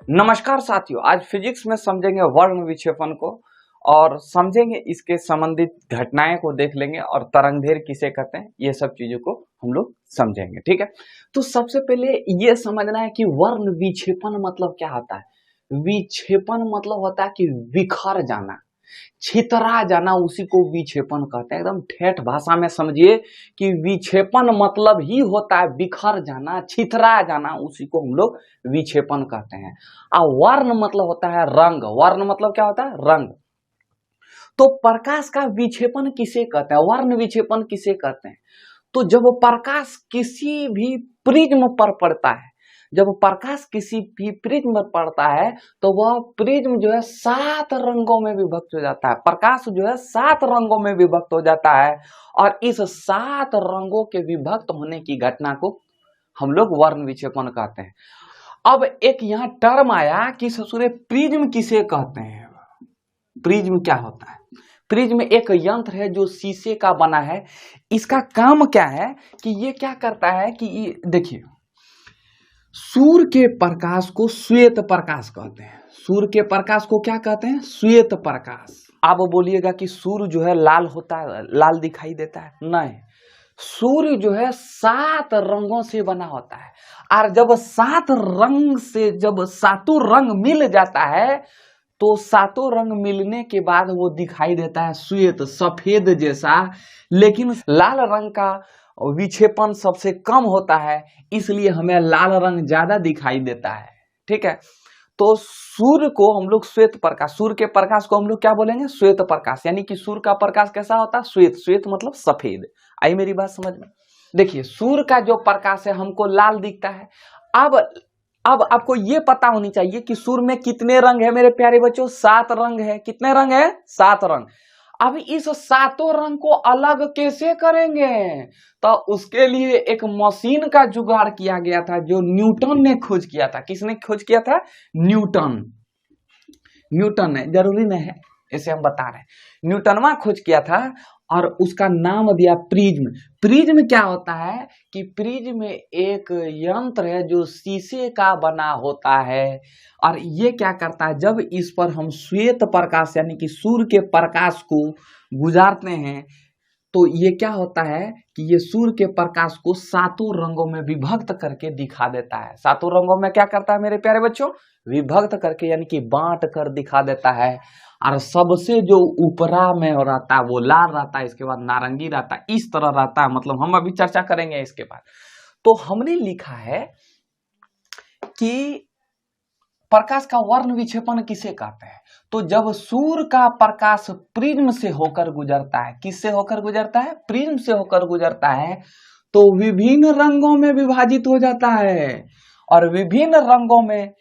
नमस्कार साथियों, आज फिजिक्स में समझेंगे वर्ण विक्षेपण को और समझेंगे इसके संबंधित घटनाएं को देख लेंगे और तरंगदैर्घ्य किसे कहते हैं, ये सब चीजों को हम लोग समझेंगे। ठीक है, तो सबसे पहले ये समझना है कि वर्ण विक्षेपण मतलब क्या होता है। विक्षेपण मतलब होता है कि बिखर जाना, छितरा जाना, उसी को विक्षेपण कहते हैं। एकदम ठेठ भाषा में समझिए कि विक्षेपण मतलब ही होता है बिखर जाना, छितरा जाना, उसी को हम लोग विक्षेपण कहते हैं। और वर्ण मतलब होता है रंग। वर्ण मतलब क्या होता है? रंग। तो प्रकाश का विक्षेपण किसे कहते हैं, वर्ण विक्षेपण किसे कहते हैं? तो जब प्रकाश किसी भी प्रिज्म पर पड़ता है, जब प्रकाश किसी भी प्रिज्म पर पड़ता है तो वह प्रिज्म जो है 7 रंगों में विभक्त हो जाता है। प्रकाश जो है 7 रंगों में विभक्त हो जाता है और इस 7 रंगों के विभक्त होने की घटना को हम लोग वर्ण विक्षेपण कहते हैं। अब एक यहाँ टर्म आया कि ससुरे प्रिज्म किसे कहते हैं। प्रिज्म क्या होता है? प्रिज्म एक यंत्र है जो शीशे का बना है। इसका काम क्या है कि ये क्या करता है कि देखिए, सूर्य के प्रकाश को श्वेत प्रकाश कहते हैं। सूर्य के प्रकाश को क्या कहते हैं? श्वेत प्रकाश। आप बोलिएगा कि सूर्य जो है लाल होता है, लाल दिखाई देता है? नहीं, सूर्य जो है 7 रंगों से बना होता है और जब 7 रंग से जब 7 रंग मिल जाता है तो 7 रंग मिलने के बाद वो दिखाई देता है श्वेत, सफेद जैसा। लेकिन लाल रंग का विक्षेपण सबसे कम होता है, इसलिए हमें लाल रंग ज्यादा दिखाई देता है। ठीक है, तो सूर्य को हम लोग श्वेत प्रकाश, सूर्य के प्रकाश को हम लोग क्या बोलेंगे? श्वेत प्रकाश। यानी कि सूर्य का प्रकाश कैसा होता है? श्वेत। श्वेत मतलब सफेद। आई मेरी बात समझ में? देखिए, सूर्य का जो प्रकाश है हमको लाल दिखता है। अब आपको ये पता होनी चाहिए कि सूर्य में कितने रंग है मेरे प्यारे बच्चों? 7 रंग है। कितने रंग है? 7 रंग। अब इस 7 रंग को अलग कैसे करेंगे? तो उसके लिए एक मशीन का जुगाड़ किया गया था जो न्यूटन ने खोज किया था। किसने खोज किया था? न्यूटन। न्यूटन ने, जरूरी नहीं है इसे हम बता रहे हैं, न्यूटनवा खोज किया था और उसका नाम दिया प्रिज्म। प्रिज्म क्या होता है कि प्रिज्म एक यंत्र है जो शीशे का बना होता है और ये क्या करता है, जब इस पर हम श्वेत प्रकाश यानी कि सूर्य के प्रकाश को गुजारते हैं तो ये क्या होता है कि ये सूर्य के प्रकाश को 7 रंगों में विभक्त करके दिखा देता है। 7 रंगों में क्या करता है मेरे प्यारे बच्चों? विभक्त करके, यानी कि बांट कर दिखा देता है। और सबसे जो ऊपरा में रहता है वो लाल रहता है, इसके बाद नारंगी रहता है, इस तरह रहता है। मतलब हम अभी चर्चा करेंगे इसके बाद। तो हमने लिखा है कि प्रकाश का वर्ण विक्षेपण किसे कहते हैं? तो जब सूर्य का प्रकाश प्रिज्म से होकर गुजरता है, किससे होकर गुजरता है? प्रिज्म से होकर गुजरता है, तो विभिन्न रंगों में विभाजित हो जाता है और विभिन्न रंगों में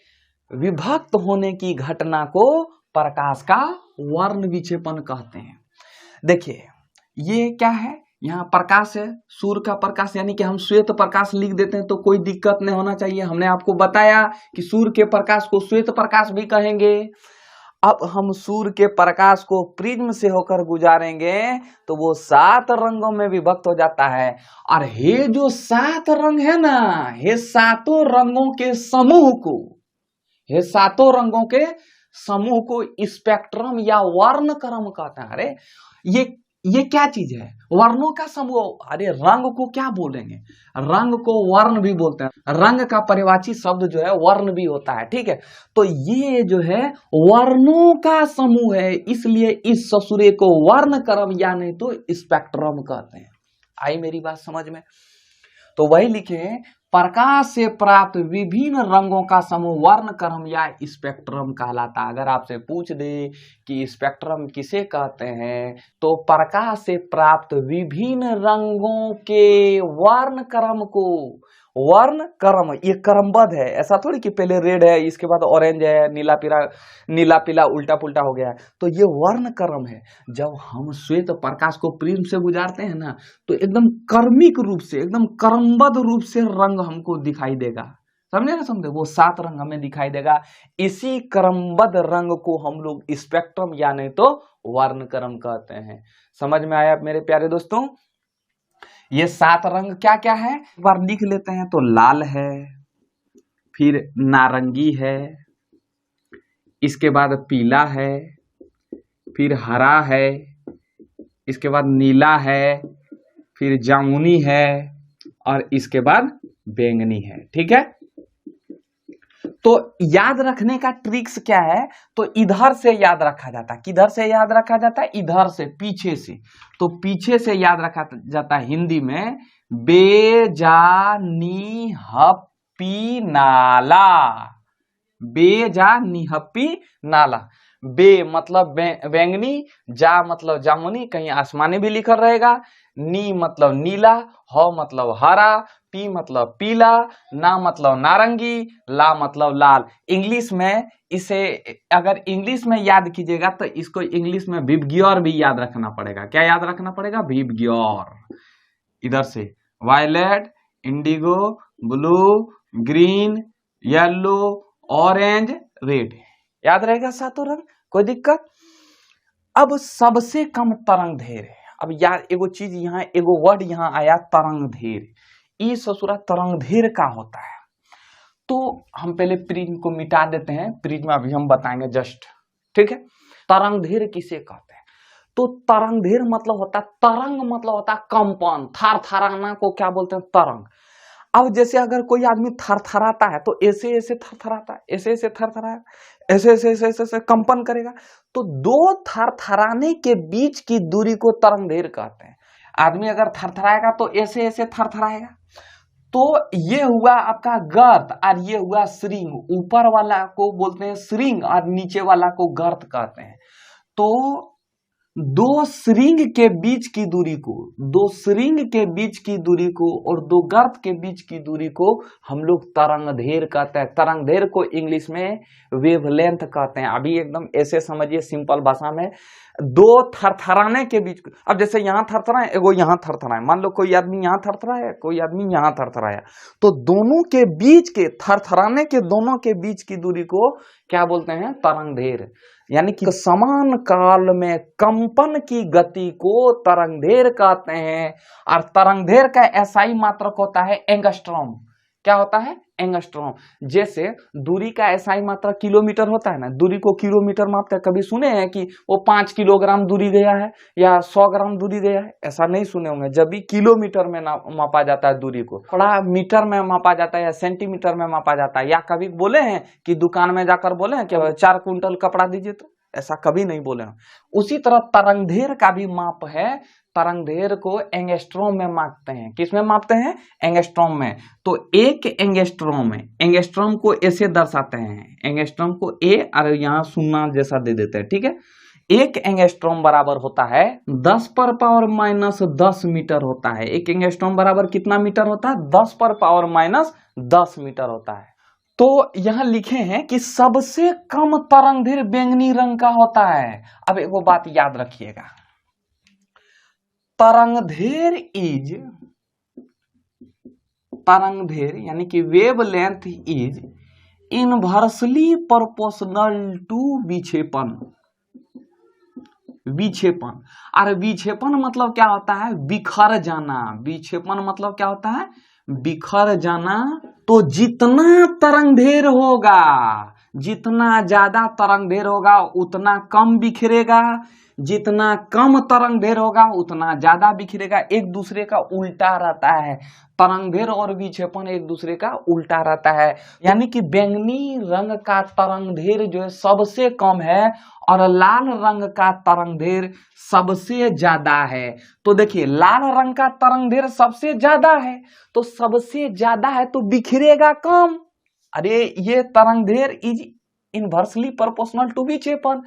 विभक्त होने की घटना को प्रकाश का वर्ण विक्षेपण कहते हैं। देखिए, ये क्या है? यहाँ प्रकाश है, सूर्य का प्रकाश, यानी कि हम श्वेत प्रकाश लिख देते हैं तो कोई दिक्कत नहीं होना चाहिए। हमने आपको बताया कि सूर्य के प्रकाश को श्वेत प्रकाश भी कहेंगे। अब हम सूर्य के प्रकाश को प्रिज्म से होकर गुजारेंगे तो वो 7 रंगों में विभक्त हो जाता है और ये जो 7 रंग है ना, ये 7 रंगों के समूह को, ये 7 रंगों के समूह को स्पेक्ट्रम या वर्ण क्रम कहते हैं। अरे ये क्या चीज है? वर्णों का समूह। अरे रंग को क्या बोलेंगे? रंग को वर्ण भी बोलते हैं। रंग का पर्यायवाची शब्द जो है वर्ण भी होता है। ठीक है, तो ये जो है वर्णों का समूह है, इसलिए इस ससुरे को वर्ण क्रम या नहीं तो स्पेक्ट्रम कहते हैं। आई मेरी बात समझ में? तो वही लिखे, प्रकाश से प्राप्त विभिन्न रंगों का समूह वर्ण क्रम या स्पेक्ट्रम कहलाता है। अगर आपसे पूछ दे कि स्पेक्ट्रम किसे कहते हैं तो प्रकाश से प्राप्त विभिन्न रंगों के वर्ण क्रम को, वर्ण क्रम, ये क्रमबद्ध है। ऐसा थोड़ी कि पहले रेड है इसके बाद ऑरेंज है, नीला पीला उल्टा पुल्टा हो गया है। तो ये वर्ण क्रम है। जब हम श्वेत प्रकाश को प्रिज्म से गुजारते हैं ना तो एकदम क्रमिक रूप से, एकदम क्रमबद्ध रूप से रंग हमको दिखाई देगा। समझे ना? समझे? वो 7 रंग हमें दिखाई देगा। इसी क्रमबद्ध रंग को हम लोग स्पेक्ट्रम या नहीं तो वर्ण क्रम कहते हैं। समझ में आया मेरे प्यारे दोस्तों? ये 7 रंग क्या क्या है एक बार लिख लेते हैं। तो लाल है, फिर नारंगी है, इसके बाद पीला है, फिर हरा है, इसके बाद नीला है, फिर जामुनी है और इसके बाद बैंगनी है। ठीक है, तो याद रखने का ट्रिक्स क्या है, तो इधर से याद रखा जाता है। किधर से याद रखा जाता है? इधर से, पीछे से। तो पीछे से याद रखा जाता है हिंदी में बेजानी हप्पी नाला। बेजानी हप्पी नाला। बे मतलब बैंगनी, जा मतलब जामुनी, कहीं आसमानी भी लिखा रहेगा, नी मतलब नीला, ह मतलब हरा, पी मतलब पीला, ना मतलब नारंगी, ला मतलब लाल। इंग्लिश में इसे अगर इंग्लिश में याद कीजिएगा तो इसको इंग्लिश में विबग्योर भी याद रखना पड़ेगा। क्या याद रखना पड़ेगा? विबग्योर। इधर से violet, indigo, blue, green, yellow, orange, red. याद रहेगा सातों रंग, कोई दिक्कत? अब सबसे कम तरंगधैर्य है। अब यार एगो चीज यहाँ, एगो वर्ड यहाँ आया तरंगधैर्य। ई ससुरा तरंगधैर्य का होता है। तो हम पहले प्रिज्म को मिटा देते हैं, प्रिज्म अभी हम बताएंगे जस्ट। ठीक है, तरंगधैर्य किसे कहते हैं? तो तरंगधैर्य मतलब होता है, तरंग मतलब होता है कंपन, थरथराना को क्या बोलते हैं? तरंग। अब जैसे अगर कोई आदमी थरथराता है तो ऐसे ऐसे थरथराता है, ऐसे ऐसे थरथराया, ऐसे ऐसे ऐसे ऐसे, ऐसे कंपन करेगा। तो दो थरथराने के बीच की दूरी को तरंगधैर्य कहते हैं। आदमी अगर थरथराएगा तो ऐसे ऐसे थरथराएगा। तो ये हुआ आपका गर्त और ये हुआ श्रृंग। ऊपर वाला को बोलते हैं श्रृंग और नीचे वाला को गर्त कहते हैं। तो दो श्रृंग के बीच की दूरी को, दो श्रृंग के बीच की दूरी को और दो गर्त के बीच की दूरी को हम लोग तरंगधैर्य कहते हैं। तरंगधैर्य को इंग्लिश में वेवलेंथ कहते हैं। अभी एकदम ऐसे समझिए सिंपल भाषा में, दो थरथराने के बीच। अब जैसे यहाँ थरथराए, एगो यहाँ थरथराए, मान लो कोई आदमी यहाँ थरथराया, कोई आदमी यहाँ थरथराया, तो दोनों के बीच के थरथराने के दोनों के बीच की दूरी को क्या बोलते हैं? तरंगधैर्य। यानी कि समान काल में कंपन की गति को तरंगधैर्य कहते हैं। और तरंगधैर्य का एसआई मात्रक होता है एंगस्ट्रॉम। क्या होता है? एंगस्ट्रॉम। जैसे दूरी का एसआई मात्रक किलोमीटर होता है ना, दूरी को किलोमीटर मापते हैं। कभी सुने हैं कि वो 5 किलोग्राम दूरी गया है या 100 ग्राम दूरी गया है? ऐसा नहीं सुने होंगे। जब भी किलोमीटर में मापा जाता है दूरी को, थोड़ा मीटर में मापा जाता है या सेंटीमीटर में मापा जाता है। या कभी बोले हैं कि दुकान में जाकर बोले हैं कि 4 क्विंटल कपड़ा दीजिए, तो ऐसा कभी नहीं बोले हैं। उसी तरह तरंगधैर्य का भी माप है। तरंगधैर्य को एंगस्ट्रॉम में मापते हैं। किस में मापते हैं? एंगस्ट्रॉम में। तो एक एंगस्ट्रॉम में, एंगस्ट्रॉम को ऐसे दर्शाते हैं, एंगस्ट्रॉम को ए और यहाँ शून्य जैसा दे देते हैं। ठीक है, एक एंगस्ट्रॉम बराबर होता है 10⁻⁻10 मीटर होता है। एक एंगस्ट्रॉम बराबर कितना मीटर होता है? 10⁻⁻10 मीटर होता है। तो यहां लिखे हैं कि सबसे कम तरंगधैर्य बैंगनी रंग का होता है। अब एक वो बात याद रखिएगा, तरंगधैर्य यानी कि wavelength is inversely proportional to विक्षेपण। विक्षेपण, और विक्षेपण मतलब क्या होता है? बिखर जाना। विक्षेपण मतलब क्या होता है? बिखर जाना। तो जितना तरंगधैर्य होगा, जितना ज्यादा तरंगधैर्य होगा उतना कम बिखरेगा, जितना कम तरंगधैर्य होगा उतना ज्यादा बिखरेगा। एक दूसरे का उल्टा रहता है। तरंगधैर्य और विक्षेपण एक दूसरे का उल्टा रहता है। यानी कि बैंगनी रंग का तरंगधैर्य जो है सबसे कम है और लाल रंग का तरंगधैर्य सबसे ज्यादा है। तो देखिए, लाल रंग का तरंगधैर्य सबसे ज्यादा है, तो सबसे ज्यादा है तो बिखरेगा कम। अरे ये तरंगधैर्य इज इनवर्सली प्रोपोर्शनल टू विक्षेपण।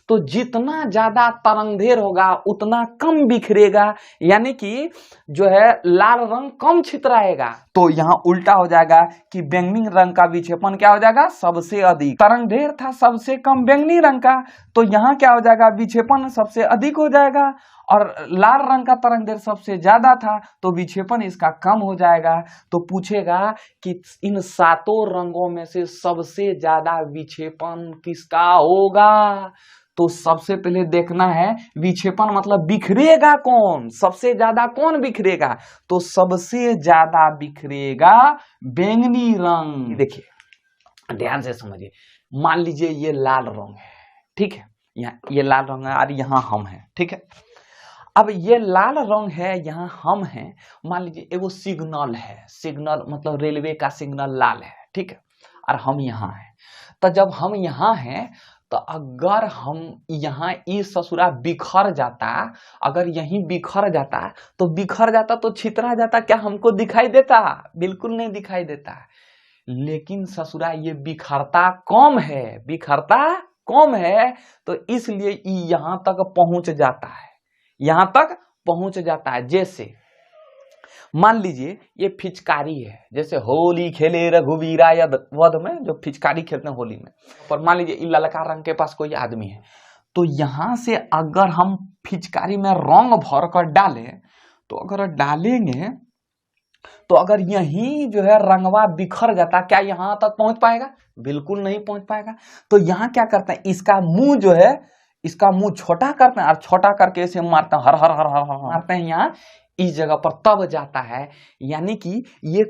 तो जितना ज्यादा तरंगधैर्य होगा उतना कम बिखरेगा, यानी कि जो है लाल रंग कम छितराएगा। तो यहाँ उल्टा हो जाएगा कि बैंगनी रंग का विक्षेपण क्या हो जाएगा? सबसे अधिक। तरंगधैर्य था सबसे कम बैंगनी रंग का, तो यहाँ क्या हो जाएगा? विक्षेपण सबसे अधिक हो जाएगा। और लाल रंग का तरंगधैर्य सबसे ज्यादा था तो विक्षेपण इसका कम हो जाएगा। तो पूछेगा कि इन सातों रंगों में से सबसे ज्यादा विक्षेपण किसका होगा? तो सबसे पहले देखना है विक्षेपण मतलब बिखरेगा कौन, सबसे ज्यादा कौन बिखरेगा? तो सबसे ज्यादा बिखरेगा बैंगनी रंग। देखिए ध्यान से समझिए, मान लीजिए ये लाल रंग है, ठीक है, यहाँ ये लाल रंग है और यहाँ हम हैं, ठीक है। अब ये लाल रंग है, यहाँ हम हैं, मान लीजिए एगो सिग्नल है, सिग्नल मतलब रेलवे का सिग्नल लाल है, ठीक है, और हम यहाँ हैं। तो जब हम यहाँ हैं तो अगर हम यहाँ इस ससुरा बिखर जाता, अगर यहीं बिखर जाता तो छितरा जाता, क्या हमको दिखाई देता? बिल्कुल नहीं दिखाई देता। लेकिन ससुरा ये बिखरता कम है, बिखरता कम है, तो इसलिए यहाँ तक पहुंच जाता है, यहाँ तक पहुंच जाता है। जैसे मान लीजिए ये फिचकारी है, जैसे होली खेले रघुवीरा वध में जो फिचकारी खेलते हैं होली में, पर मान लीजिए ललका रंग के पास कोई आदमी है, तो यहां से अगर हम फिचकारी में रंग भर कर डालें, तो अगर डालेंगे तो अगर यही जो है रंगवा बिखर जाता, क्या यहां तक पहुंच पाएगा? बिल्कुल नहीं पहुंच पाएगा। तो यहां क्या करते हैं, इसका मुंह जो है, इसका मुंह छोटा करते हैं और छोटा करके इसे मारते हैं, हर हर हर हर हर मारते हैं यहाँ इस जगह पर, तब जाता है। यानी कि ये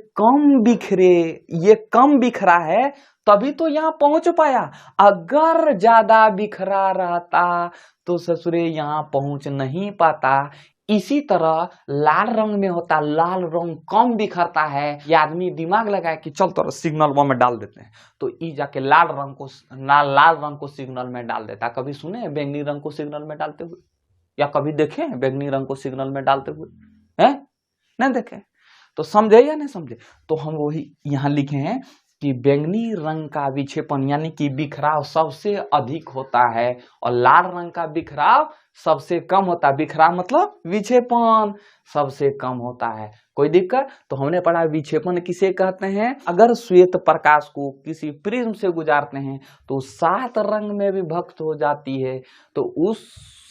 कम बिखरा है, तभी तो यहाँ पहुंच पाया। अगर ज्यादा बिखरा रहता तो ससुरे यहाँ पहुंच नहीं पाता। इसी तरह लाल रंग में होता, लाल रंग कम बिखरता है, ये आदमी दिमाग लगाए कि चल तो सिग्नल वो में डाल देते हैं, तो ई जाके लाल रंग को सिग्नल में डाल देता। कभी सुने हैं बैंगनी रंग को सिग्नल में डालते हुए, या कभी देखे हैं बैंगनी रंग को सिग्नल में डालते हुए? हैं? नहीं देखे? तो समझे या नहीं समझे? तो हम वही यहाँ लिखे हैं कि बैंगनी रंग का विक्षेपण यानी कि बिखराव सबसे अधिक होता है और लाल रंग का बिखराव सबसे कम होता है। बिखराव मतलब विक्षेपण सबसे कम होता है। कोई दिक्कत? तो हमने पढ़ा विक्षेपण किसे कहते हैं। अगर श्वेत प्रकाश को किसी प्रिज्म से गुजारते हैं तो 7 रंग में विभक्त हो जाती है, तो उस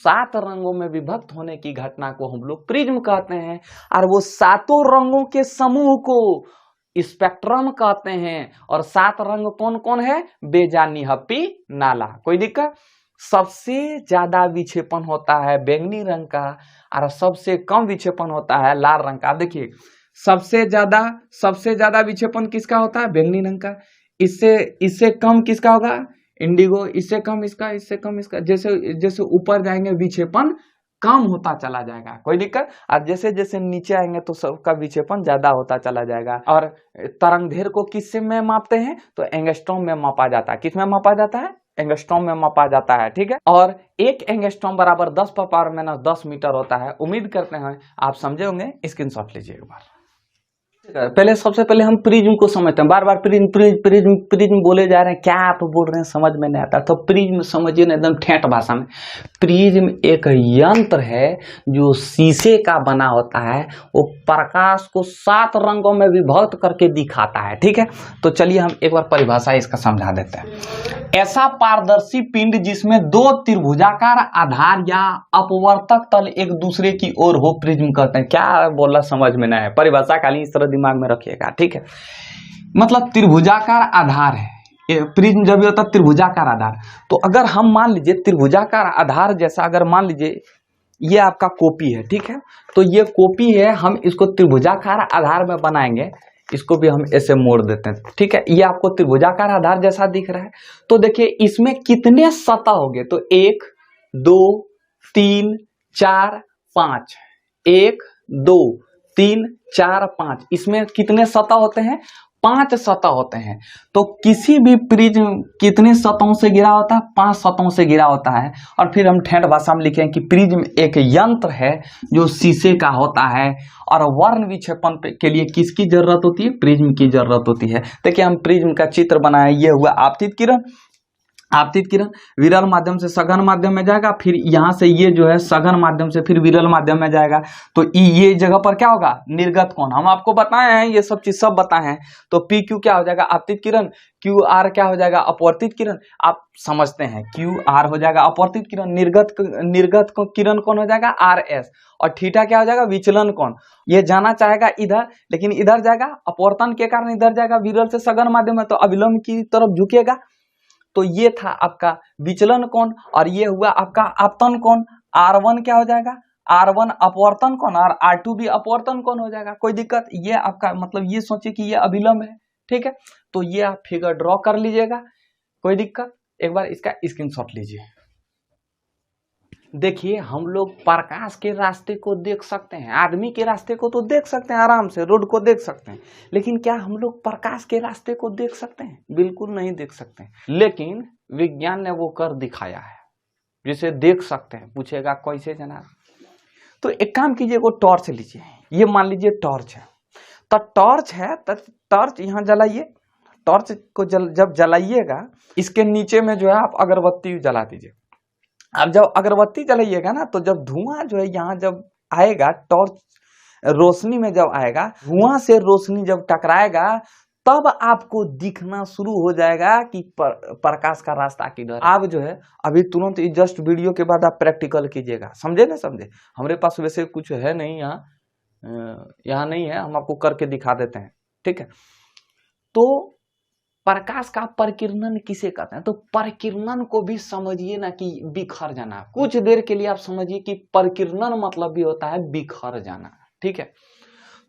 7 रंगों में विभक्त होने की घटना को हम लोग प्रिज्म कहते हैं। और वो 7 रंगों के समूह को स्पेक्ट्रम कहते हैं। और 7 रंग कौन कौन है? बेजानी, हप्पी, नाला। कोई दिक्कत? सबसे ज्यादा विक्षेपण होता है बैंगनी रंग का और सबसे कम विक्षेपण होता है लाल रंग का। देखिए सबसे ज्यादा विक्षेपण किसका होता है? बैंगनी रंग का। इससे कम किसका होगा? इंडिगो। इससे कम इसका, इससे कम इसका। जैसे जैसे ऊपर जाएंगे विक्षेपण कम होता चला जाएगा। कोई दिक्कत? और जैसे जैसे नीचे आएंगे तो सबका विक्षेपण ज्यादा होता चला जाएगा। और तरंगदैर्घ्य को किससे में मापते हैं? तो एंगस्ट्रॉम में मापा जाता है। किस में मापा जाता है? एंगस्ट्रॉम में मापा जाता है। ठीक है। और 1 एंगस्ट्रॉम बराबर 10⁻⁻10 मीटर होता है। उम्मीद करते हैं आप समझे होंगे। स्क्रीनशॉट लीजिए एक बार। सबसे पहले हम प्रिज्म को समझते हैं। बार बार प्रिज्म बोले जा रहे हैं, क्या आप बोल रहे हैं समझ में नहीं आता। तो प्रिज्म समझिए ना एकदम ठेठ भाषा में। प्रिज्म एक यंत्र है जो शीशे का बना होता है। वो प्रकाश को 7 रंगों में विभक्त करके दिखाता है। ठीक है। तो चलिए हम एक बार परिभाषा इसका समझा देते हैं। ऐसा पारदर्शी पिंड जिसमें 2 त्रिभुजाकार आधार या अपवर्तक तल एक दूसरे की ओर हो, प्रिज्म कहते हैं। क्या बोला समझ में नहीं है, परिभाषा खाली इस तरह दिमाग में रखिएगा। ठीक है। मतलब त्रिभुजाकार आधार है प्रिज्म। जब भी होता है त्रिभुजाकार आधार, तो अगर हम मान लीजिए त्रिभुजाकार आधार जैसा, अगर मान लीजिए ये आपका कॉपी है, ठीक है, तो ये कॉपी है, हम इसको त्रिभुजाकार आधार में बनाएंगे। इसको भी हम ऐसे मोड़ देते हैं। ठीक है। ये आपको त्रिभुजाकार आधार जैसा दिख रहा है। तो देखिए इसमें कितने सतह हो गए? तो 1 2 3 4 5, 1 2 3 4 5, इसमें कितने सतह होते हैं? 5 सतह होते हैं। तो किसी भी प्रिज्म कितने सतहों से घिरा होता है? 5 सतहों से घिरा होता है। और फिर हम ठेठ भाषा में लिखें कि प्रिज्म एक यंत्र है जो शीशे का होता है। और वर्ण विक्षेपण के लिए किसकी जरूरत होती है? प्रिज्म की जरूरत होती है। देखिए हम प्रिज्म का चित्र बनाए। ये हुआ आपतित किरण। आपतित किरण विरल माध्यम से सघन माध्यम में जाएगा, फिर यहां से ये जो है सघन माध्यम से फिर विरल माध्यम में जाएगा। तो ये जगह पर क्या होगा? निर्गत कोण। हम आपको बताए हैं, ये सब चीज सब बताए हैं। तो पी क्यू क्या हो जाएगा? आपतित किरण। क्यू आर क्या हो जाएगा? अपवर्तित किरण। आप समझते हैं क्यू आर हो जाएगा अपवर्तित किरण। निर्गत किरण कौन हो जाएगा? R S. और थीटा क्या हो जाएगा? विचलन कोण। ये जाना चाहेगा इधर, लेकिन इधर जाएगा, अपवर्तन के कारण इधर जाएगा, विरल से सघन माध्यम में तो अविलंब की तरफ झुकेगा। तो ये था आपका विचलन कोण। और ये हुआ आपका आपतन कोण। R1 क्या हो जाएगा? R1 अपवर्तन कोण और R2 भी अपवर्तन कोण हो जाएगा। कोई दिक्कत? ये आपका मतलब ये सोचिए कि ये अभिलंब है। ठीक है। तो ये आप फिगर ड्रॉ कर लीजिएगा। कोई दिक्कत? एक बार इसका स्क्रीनशॉट लीजिए। देखिए हम लोग प्रकाश के रास्ते को देख सकते हैं, आदमी के रास्ते को तो देख सकते हैं, आराम से रोड को देख सकते हैं, लेकिन क्या हम लोग प्रकाश के रास्ते को देख सकते हैं? बिल्कुल नहीं देख सकते। लेकिन विज्ञान ने वो कर दिखाया है, जिसे देख सकते हैं। पूछेगा कैसे जनाब? तो एक काम कीजिए, वो टॉर्च लीजिए, ये मान लीजिए टॉर्च है, तो टॉर्च है तो टॉर्च यहाँ जलाइए। टॉर्च को जब जलाइएगा, इसके नीचे में जो है आप अगरबत्ती जला दीजिए। अब जब अगरबत्ती जलाइएगा ना, तो जब धुआं जो है यहाँ जब आएगा, टॉर्च रोशनी में जब आएगा, धुआं से रोशनी जब टकराएगा, तब आपको दिखना शुरू हो जाएगा कि प्रकाश का रास्ता किधर। आप जो है अभी तुरंत जस्ट वीडियो के बाद आप प्रैक्टिकल कीजिएगा, समझे ना? समझे? हमारे पास वैसे कुछ है नहीं यहाँ नहीं है, हम आपको करके दिखा देते हैं, ठीक है? तो प्रकाश का परिकिरणन किसे कहते हैं? तो परिकिरणन को भी समझिए ना कि बिखर जाना। कुछ देर के लिए आप समझिए कि परिकिरणन मतलब भी होता है बिखर जाना, ठीक है?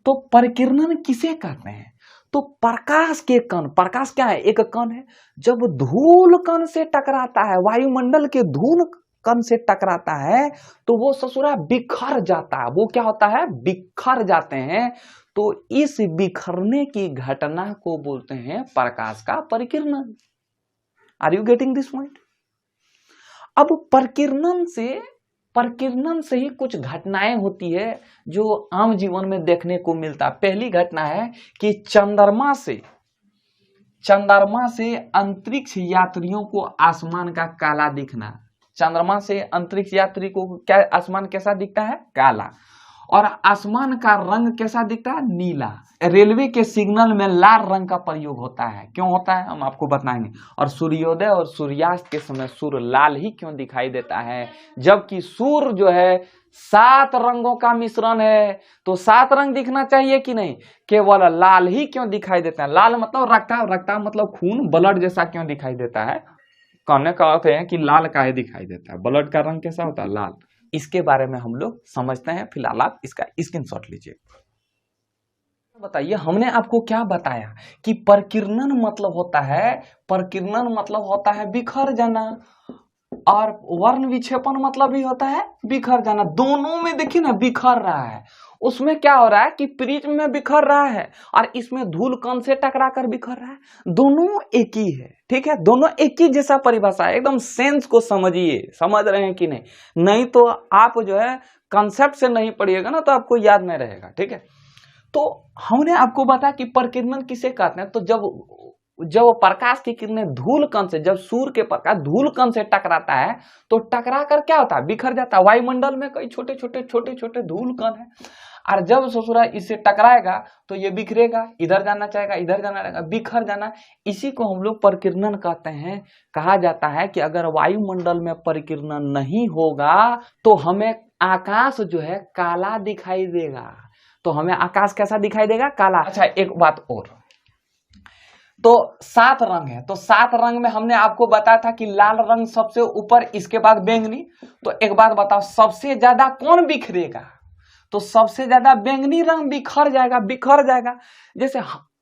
तो परिकिरणन किसे कहते हैं? तो प्रकाश के कण, प्रकाश क्या है? एक कण है। जब धूल कण से टकराता है, वायुमंडल के धूल कण से टकराता है, तो वो ससुरा बिखर जाता है। वो क्या होता है? बिखर जाते हैं। तो इस बिखरने की घटना को बोलते हैं प्रकाश का परिकिरणन। Are you getting this point? अब परिकिरणन से ही कुछ घटनाएं होती है जो आम जीवन में देखने को मिलता। पहली घटना है कि चंद्रमा से अंतरिक्ष यात्रियों को आसमान का काला दिखना। चंद्रमा से अंतरिक्ष यात्री को क्या आसमान कैसा दिखता है? काला। और आसमान का रंग कैसा दिखता है? नीला। रेलवे के सिग्नल में लाल रंग का प्रयोग होता है। क्यों होता है हम आपको बताएंगे। और सूर्योदय और सूर्यास्त के समय सूर्य लाल ही क्यों दिखाई देता है? जबकि सूर्य जो है 7 रंगों का मिश्रण है, तो 7 रंग दिखना चाहिए कि नहीं? केवल लाल ही क्यों दिखाई देता है? लाल मतलब रक्ता मतलब खून, ब्लड जैसा क्यों दिखाई देता है? कहने का अर्थ है कि लाल काहे दिखाई देता है? ब्लड का रंग कैसा होता है? लाल। इसके बारे में हम लोग समझते हैं। फिलहाल आप इसका स्क्रीनशॉट लीजिए। बताइए, हमने आपको क्या बताया कि परिकिरणन मतलब होता है बिखर जाना, और वर्ण विक्षेपण मतलब भी होता है बिखर जाना। दोनों में देखिए ना बिखर रहा है। उसमें क्या हो रहा है कि प्रिज्म में बिखर रहा है, और इसमें धूल कण से टकरा कर बिखर रहा है। दोनों एक ही है, ठीक है? दोनों एक ही जैसा परिभाषा है। एकदम सेंस को समझिए, समझ रहे हैं कि नहीं? नहीं तो आप जो है कंसेप्ट से नहीं पढ़िएगा ना, तो आपको याद नहीं रहेगा, ठीक है? तो हमने आपको बताया कि परिकिरणन किसे कहते हैं। तो जब प्रकाश की किरणें धूल कण से, जब सूर्य के प्रकाश धूल कण से टकराता है, तो टकरा कर क्या होता है? बिखर जाता है। वायुमंडल में कई छोटे छोटे धूल कण है, और जब ससुरा इससे टकराएगा तो ये बिखरेगा, इधर जाना चाहेगा, इधर जाना रहेगा, बिखर जाना। इसी को हम लोग परिकिरणन कहते हैं। कहा जाता है कि अगर वायुमंडल में परिकिरणन नहीं होगा तो हमें आकाश जो है काला दिखाई देगा। तो हमें आकाश कैसा दिखाई देगा? काला। अच्छा, एक बात और, तो 7 रंग है। तो 7 रंग में हमने आपको बताया था कि लाल रंग सबसे ऊपर, इसके बाद बैंगनी। तो एक बात बताओ, सबसे ज्यादा कौन बिखरेगा? तो सबसे ज्यादा बैंगनी रंग बिखर जाएगा। जैसे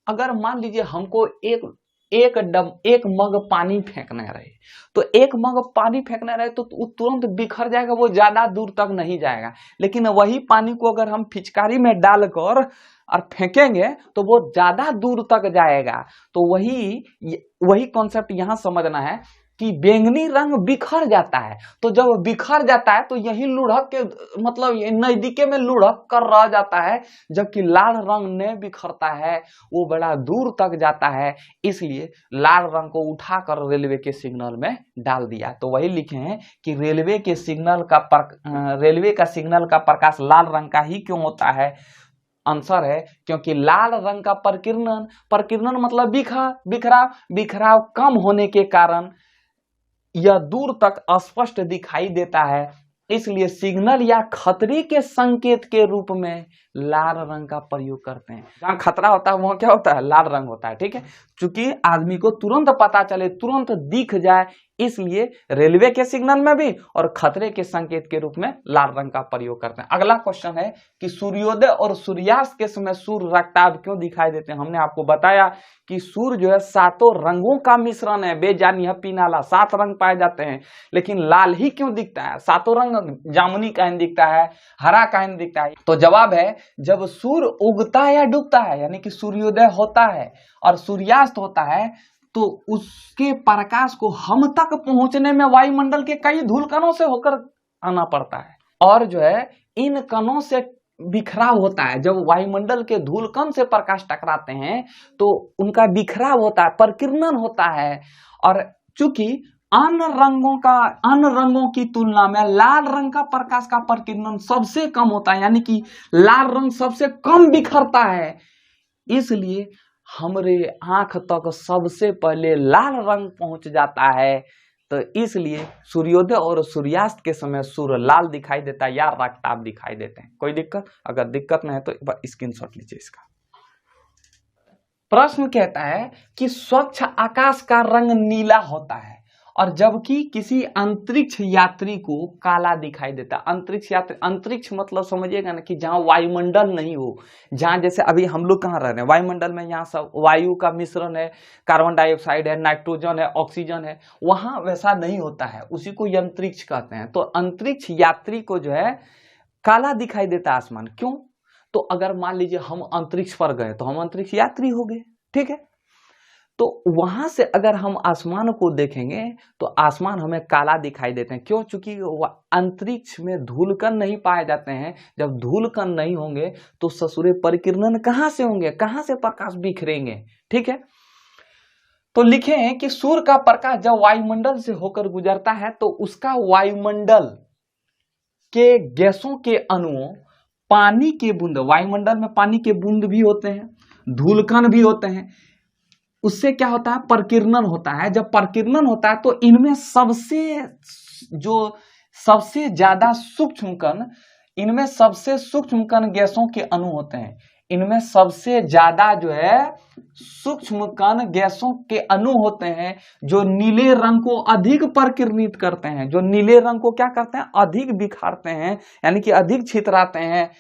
अगर मान लीजिए हमको एक मग पानी फेंकना रहे, तो एक मग पानी फेंकना रहे तो तुरंत बिखर जाएगा, वो ज्यादा दूर तक नहीं जाएगा। लेकिन वही पानी को अगर हम पिचकारी में डालकर और फेंकेंगे तो वो ज्यादा दूर तक जाएगा। तो वही कॉन्सेप्ट यहां समझना है कि बैंगनी रंग बिखर जाता है। तो जब बिखर जाता है तो यही लुढ़क के, मतलब नजदीके में लुढ़क कर रह जाता है, जबकि लाल रंग नहीं बिखरता है, वो बड़ा दूर तक जाता है। इसलिए लाल रंग को उठाकर रेलवे के सिग्नल में डाल दिया। तो वही लिखे हैं कि रेलवे के सिग्नल का प्रकाश लाल रंग का ही क्यों होता है? आंसर है क्योंकि लाल रंग का परिकिरणन मतलब बिखराव कम होने के कारण यह दूर तक स्पष्ट दिखाई देता है। इसलिए सिग्नल या खतरे के संकेत के रूप में लाल रंग का प्रयोग करते हैं। जहां खतरा होता है वहां क्या होता है? लाल रंग होता है, ठीक है? चूंकि आदमी को तुरंत पता चले, तुरंत दिख जाए, इसलिए रेलवे के सिग्नल में भी और खतरे के संकेत के रूप में लाल रंग का प्रयोग करते हैं। अगला क्वेश्चन है कि सूर्योदय और सूर्यास्त के समय सूर्य रक्ताभ क्यों दिखाई देते हैं। हमने आपको बताया कि सूर्य जो है सातों रंगों का मिश्रण है, बेजानी हप्पी नाला, 7 रंग पाए जाते हैं, लेकिन लाल ही क्यों दिखता है? सातों रंग जामुनी काहे दिखता है, हरा काहे दिखता है? तो जवाब है जब सूर्य उगता है या डूबता है, यानी कि सूर्योदय होता है और सूर्यास्त होता है, तो उसके प्रकाश को हम तक पहुंचने में वायुमंडल के कई धूल कणों से होकर आना पड़ता है और जो है इन कणों से बिखराव होता है। जब वायुमंडल के धूल कण से प्रकाश टकराते हैं तो उनका बिखराव होता है, प्रकीर्णन होता है। और चूंकि अन्य रंगों की तुलना में लाल रंग का प्रकाश का प्रकीर्णन सबसे कम होता है, यानी कि लाल रंग सबसे कम बिखरता है, इसलिए हमरे आंख तक सबसे पहले लाल रंग पहुंच जाता है। तो इसलिए सूर्योदय और सूर्यास्त के समय सूर्य लाल दिखाई देता है या रक्ताभ दिखाई देते हैं। कोई दिक्कत? अगर दिक्कत नहीं है तो एक बार स्क्रीनशॉट लीजिए इसका। प्रश्न कहता है कि स्वच्छ आकाश का रंग नीला होता है और जबकि किसी अंतरिक्ष यात्री को काला दिखाई देता है। अंतरिक्ष यात्री, अंतरिक्ष मतलब समझिएगा ना कि जहां वायुमंडल नहीं हो, जहां जैसे अभी हम लोग कहाँ रह रहे हैं, वायुमंडल में यहाँ सब वायु का मिश्रण है, कार्बन डाइऑक्साइड है, नाइट्रोजन है, ऑक्सीजन है, वहां वैसा नहीं होता है, उसी को अंतरिक्ष कहते हैं। तो अंतरिक्ष यात्री को जो है काला दिखाई देता है आसमान। क्यों? तो अगर मान लीजिए हम अंतरिक्ष पर गए तो हम अंतरिक्ष यात्री हो गए, ठीक है, तो वहां से अगर हम आसमान को देखेंगे तो आसमान हमें काला दिखाई देते हैं। क्यों? चूंकि अंतरिक्ष में धूलकण नहीं पाए जाते हैं। जब धूलकण नहीं होंगे तो ससुरे परिकिरणन कहां से होंगे, कहां से प्रकाश बिखरेंगे, ठीक है। तो लिखे हैं कि सूर्य का प्रकाश जब वायुमंडल से होकर गुजरता है तो उसका वायुमंडल के गैसों के अणुओं, पानी के बूंद, वायुमंडल में पानी के बूंद भी होते हैं, धूलकण भी होते हैं, उससे क्या होता है? प्रकीर्णन होता है। जब प्रकीर्णन होता है तो इनमें सबसे ज्यादा सूक्ष्म कण, इनमें सबसे सूक्ष्म कण गैसों के अणु होते हैं। इनमें सबसे ज्यादा जो है सूक्ष्म कण गैसों के अणु होते हैं जो नीले रंग को अधिक प्रकीर्णित करते हैं, जो नीले रंग को क्या करते हैं? अधिक बिखारते हैं, यानी कि अधिक छितराते हैं।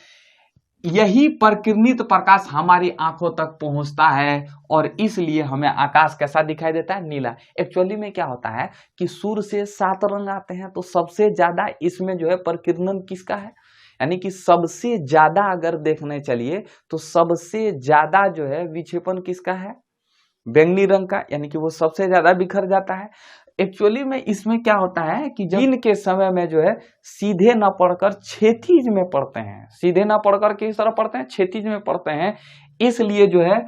यही प्रकीर्णित प्रकाश हमारी आंखों तक पहुंचता है और इसलिए हमें आकाश कैसा दिखाई देता है? नीला। एक्चुअली में क्या होता है कि सूर्य से 7 रंग आते हैं, तो सबसे ज्यादा इसमें जो है प्रकीर्णन किसका है, यानी कि सबसे ज्यादा अगर देखने चलिए तो सबसे ज्यादा जो है विक्षेपण किसका है? बैंगनी रंग का, यानी कि वो सबसे ज्यादा बिखर जाता है। एक्चुअली में इसमें क्या होता है कि जब दिन के समय में जो है सीधे न पढ़कर क्षैतिज में पढ़ते हैं, सीधे न पढ़कर किस तरह पढ़ते हैं? क्षैतिज में पढ़ते हैं, इसलिए जो है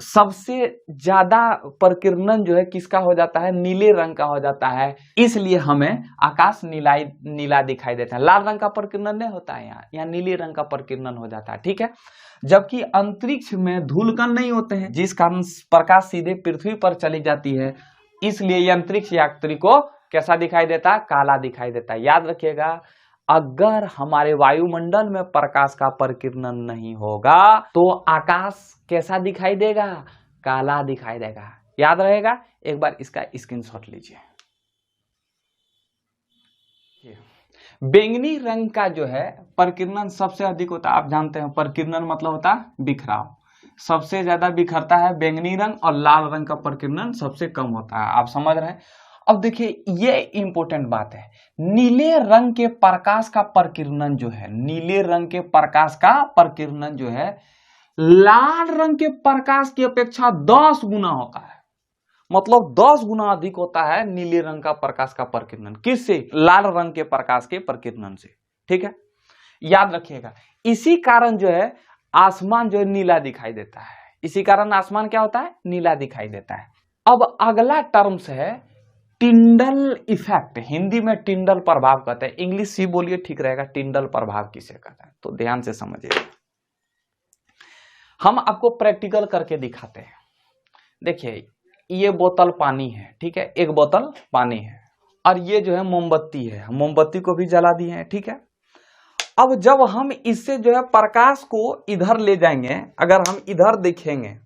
सबसे ज्यादा प्रकीर्णन जो है किसका हो जाता है? नीले रंग का हो जाता है, इसलिए हमें आकाश नीला दिखाई देता है। लाल रंग का प्रकीर्णन नहीं होता है, यहाँ नीले रंग का प्रकीर्णन हो जाता है, ठीक है। जबकि अंतरिक्ष में धूलकण नहीं होते हैं, जिस कारण प्रकाश सीधे पृथ्वी पर चली जाती है, इसलिए अंतरिक्ष यात्री को कैसा दिखाई देता है? काला दिखाई देता है। याद रखिएगा, अगर हमारे वायुमंडल में प्रकाश का प्रकीर्णन नहीं होगा तो आकाश कैसा दिखाई देगा? काला दिखाई देगा। याद रहेगा? एक बार इसका स्क्रीनशॉट लीजिए। बैंगनी रंग का जो है प्रकीर्णन सबसे अधिक होता है। आप जानते हैं प्रकीर्णन मतलब होता है बिखराव, सबसे ज्यादा बिखरता है बैंगनी रंग और लाल रंग का प्रकीर्णन सबसे कम होता है। आप समझ रहे हैं? अब देखिए ये इंपॉर्टेंट बात है, नीले रंग के प्रकाश का प्रकीर्णन जो है, नीले रंग के प्रकाश का प्रकीर्णन जो है लाल रंग के प्रकाश की अपेक्षा 10 गुना होता है। मतलब 10 गुना अधिक होता है नीले रंग का प्रकाश का प्रकीर्णन। किससे? लाल रंग के प्रकाश के प्रकीर्णन से, ठीक है। याद रखिएगा, इसी कारण जो है आसमान जो है नीला दिखाई देता है। इसी कारण आसमान क्या होता है? नीला दिखाई देता है। अब अगला टर्म्स है टिंडल इफेक्ट। हिंदी में टिंडल प्रभाव कहते हैं, इंग्लिश सी बोलिए ठीक रहेगा। टिंडल प्रभाव किसे कहते हैं? तो ध्यान से समझिए, हम आपको प्रैक्टिकल करके दिखाते हैं। देखिए ये बोतल पानी है, ठीक है, एक बोतल पानी है और ये जो है मोमबत्ती है, मोमबत्ती को भी जला दिए हैं, ठीक है। अब जब हम इससे जो है प्रकाश को इधर ले जाएंगे, अगर हम इधर देखेंगे,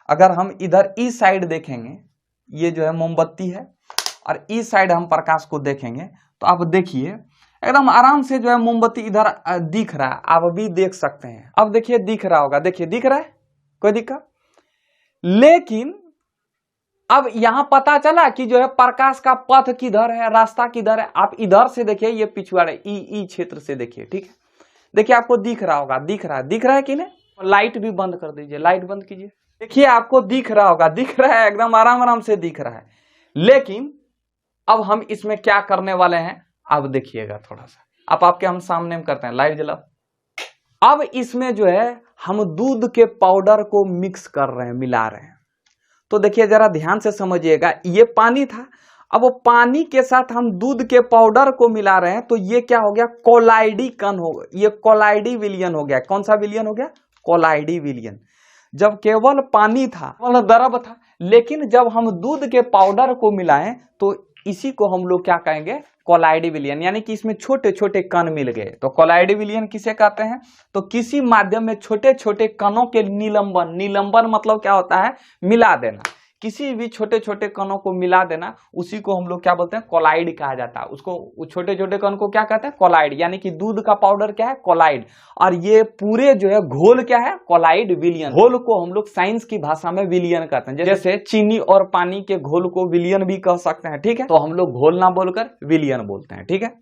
अगर हम इधर इस साइड देखेंगे, ये जो है मोमबत्ती है और इस साइड हम प्रकाश को देखेंगे तो आप देखिए एकदम आराम से जो है मोमबत्ती इधर दिख रहा है, आप भी देख सकते हैं। अब देखिए दिख रहा होगा, देखिए दिख रहा है, कोई दिक्कत। लेकिन अब यहां पता चला कि जो है प्रकाश का पथ किधर है, रास्ता किधर है। आप इधर से देखिए, ये पिछवाड़े ई क्षेत्र से देखिए, ठीक है। देखिए आपको दिख रहा होगा, दिख रहा है कि नहीं। लाइट भी बंद कर दीजिए, लाइट बंद कीजिए। देखिए आपको दिख रहा होगा, दिख रहा है, एकदम आराम आराम से दिख रहा है। लेकिन अब हम इसमें क्या करने वाले हैं, अब देखिएगा थोड़ा सा। अब आपके हम सामने में करते हैं, लाइट जलाओ। अब इसमें जो है हम दूध के पाउडर को मिक्स कर रहे हैं, मिला रहे हैं। तो देखिए जरा ध्यान से समझिएगा, ये पानी था, अब वो पानी के साथ हम दूध के पाउडर को मिला रहे हैं, तो ये क्या हो गया, कोलाइडी कण हो गया, ये कोलाइडी विलयन हो गया। कौन सा विलयन हो गया, कोलाइडी विलयन। जब केवल पानी था, केवल द्रव था, लेकिन जब हम दूध के पाउडर को मिलाएं तो इसी को हम लोग क्या कहेंगे, कोलाइडी विलयन, यानी कि इसमें छोटे छोटे कण मिल गए। तो कोलाइडी विलयन किसे कहते हैं, तो किसी माध्यम में छोटे छोटे कणों के निलंबन, निलंबन मतलब क्या होता है, मिला देना। किसी भी छोटे छोटे कणों को मिला देना, उसी को हम लोग क्या बोलते हैं, कोलाइड कहा जाता है। उसको छोटे छोटे कण को क्या कहते हैं, कोलाइड। यानी कि दूध का पाउडर क्या है, कोलाइड, और ये पूरे जो है घोल क्या है, कोलाइड विलयन। घोल को हम लोग साइंस की भाषा में विलयन कहते हैं। जैसे चीनी और पानी के घोल को विलयन भी कह सकते हैं, ठीक है। तो हम लोग घोल ना बोलकर विलयन बोलते हैं, ठीक है।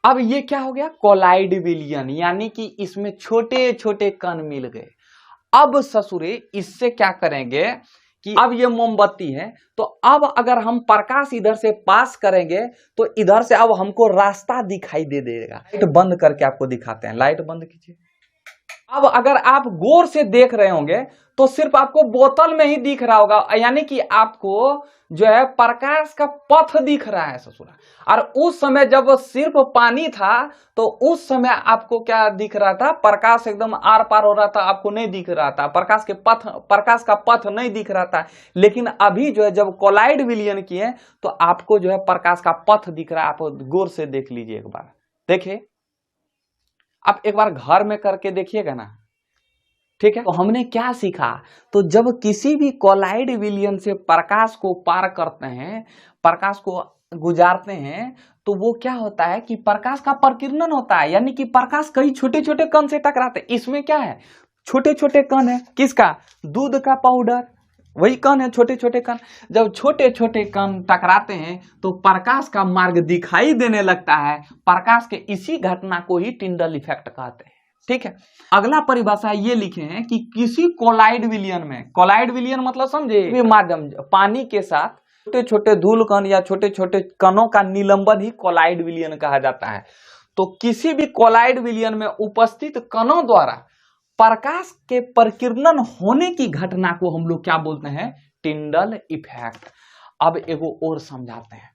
अब ये क्या हो गया, कोलाइड विलयन, यानी कि इसमें छोटे छोटे कण मिल गए। अब ससुरे इससे क्या करेंगे कि अब ये मोमबत्ती है, तो अब अगर हम प्रकाश इधर से पास करेंगे तो इधर से अब हमको रास्ता दिखाई दे देगा। लाइट बंद करके आपको दिखाते हैं, लाइट बंद कीजिए। अब अगर आप गौर से देख रहे होंगे तो सिर्फ आपको बोतल में ही दिख रहा होगा, यानी कि आपको जो है प्रकाश का पथ दिख रहा है ससुरा। और उस समय जब सिर्फ पानी था तो उस समय आपको क्या दिख रहा था, प्रकाश एकदम आर पार हो रहा था, आपको नहीं दिख रहा था, प्रकाश का पथ नहीं दिख रहा था। लेकिन अभी जो है जब कोलाइड विलयन किए तो आपको जो है प्रकाश का पथ दिख रहा है। आप गौर से देख लीजिए एक बार, देखिए आप एक बार घर में करके देखिएगा ना, ठीक है। तो हमने क्या सीखा, तो जब किसी भी कोलाइड विलयन से प्रकाश को पार करते हैं, प्रकाश को गुजारते हैं, तो वो क्या होता है कि प्रकाश का प्रकीर्णन होता है, यानी कि प्रकाश कई छोटे छोटे कण से टकराते हैं। इसमें क्या है, छोटे छोटे कण है, किसका, दूध का पाउडर, वही कण है, छोटे छोटे कण। जब छोटे छोटे कण टकराते हैं तो प्रकाश का मार्ग दिखाई देने लगता है। प्रकाश के इसी घटना को ही टिंडल इफेक्ट कहते हैं, ठीक है। अगला परिभाषा ये लिखे हैं कि किसी कोलाइड विलयन में, कोलाइड विलयन मतलब समझे, माध्यम पानी के साथ छोटे छोटे धूल कण या छोटे छोटे कणों का निलंबन ही कोलाइड विलयन कहा जाता है। तो किसी भी कोलाइड विलयन में उपस्थित कणों द्वारा प्रकाश के प्रकीर्णन होने की घटना को हम लोग क्या बोलते हैं, टिंडल इफेक्ट। अब एगो और समझाते हैं।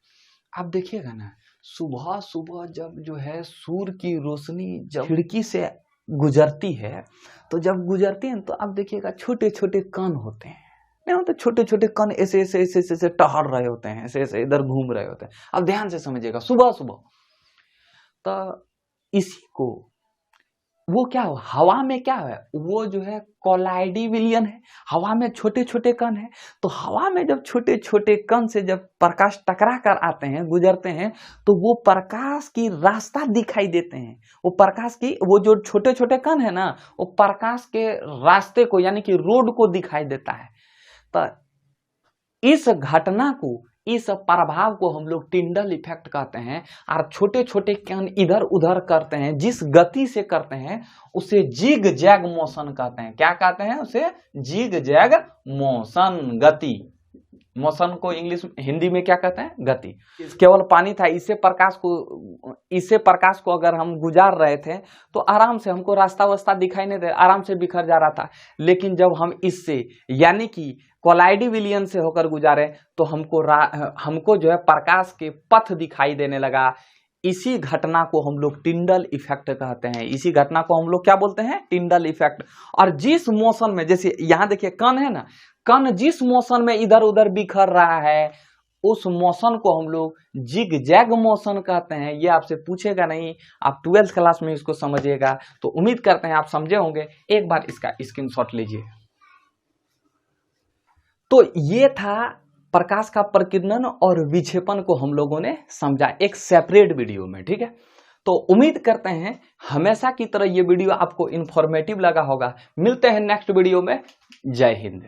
आप देखिएगा ना, सुबह सुबह जब जो है सूर्य की रोशनी जब खिड़की से गुजरती है, तो जब गुजरती है तो आप देखिएगा छोटे छोटे कण होते हैं, नहीं होते, छोटे छोटे कण ऐसे ऐसे ऐसे ऐसे टहल रहे होते हैं, ऐसे ऐसे इधर घूम रहे होते हैं। अब ध्यान से समझिएगा, सुबह सुबह तो इसी को वो क्या हो, हवा में क्या है, वो जो है कोलाइडी विलयन है, हवा में छोटे छोटे कण है। तो हवा में जब छोटे छोटे कण से जब प्रकाश टकरा कर आते हैं, गुजरते हैं, तो वो प्रकाश की रास्ता दिखाई देते हैं। वो प्रकाश की, वो जो छोटे छोटे कण है ना, वो प्रकाश के रास्ते को, यानी कि रोड को दिखाई देता है। तो इस घटना को, इस प्रभाव को हम लोग टिंडल इफेक्ट कहते हैं। और छोटे छोटे कण इधर उधर करते हैं, जिस गति से करते हैं उसे जिग जैग मोशन कहते हैं। क्या कहते हैं उसे, जिग जैग मोशन, गति। मोशन को इंग्लिश हिंदी में क्या कहते हैं, गति। केवल पानी था, इससे प्रकाश को अगर हम गुजार रहे थे तो आराम से हमको रास्ता वास्ता दिखाई नहीं दे, आराम से बिखर जा रहा था। लेकिन जब हम इससे, यानी कि कोलाइडी विलयन से होकर गुजारे, तो हमको जो है प्रकाश के पथ दिखाई देने लगा। इसी घटना को हम लोग टिंडल इफेक्ट कहते हैं। इसी घटना को हम लोग क्या बोलते हैं, टिंडल इफेक्ट। और जिस मोशन में, जैसे यहाँ देखिए कण है ना, कण जिस मोशन में इधर उधर बिखर रहा है, उस मोशन को हम लोग जिग जैग मोशन कहते हैं। ये आपसे पूछेगा नहीं, आप 12th क्लास में इसको समझिएगा। तो उम्मीद करते हैं आप समझे होंगे। एक बार इसका स्क्रीनशॉट लीजिए। तो ये था प्रकाश का प्रकीर्णन और विक्षेपण को हम लोगों ने समझा एक सेपरेट वीडियो में, ठीक है। तो उम्मीद करते हैं हमेशा की तरह ये वीडियो आपको इंफॉर्मेटिव लगा होगा। मिलते हैं नेक्स्ट वीडियो में। जय हिंद।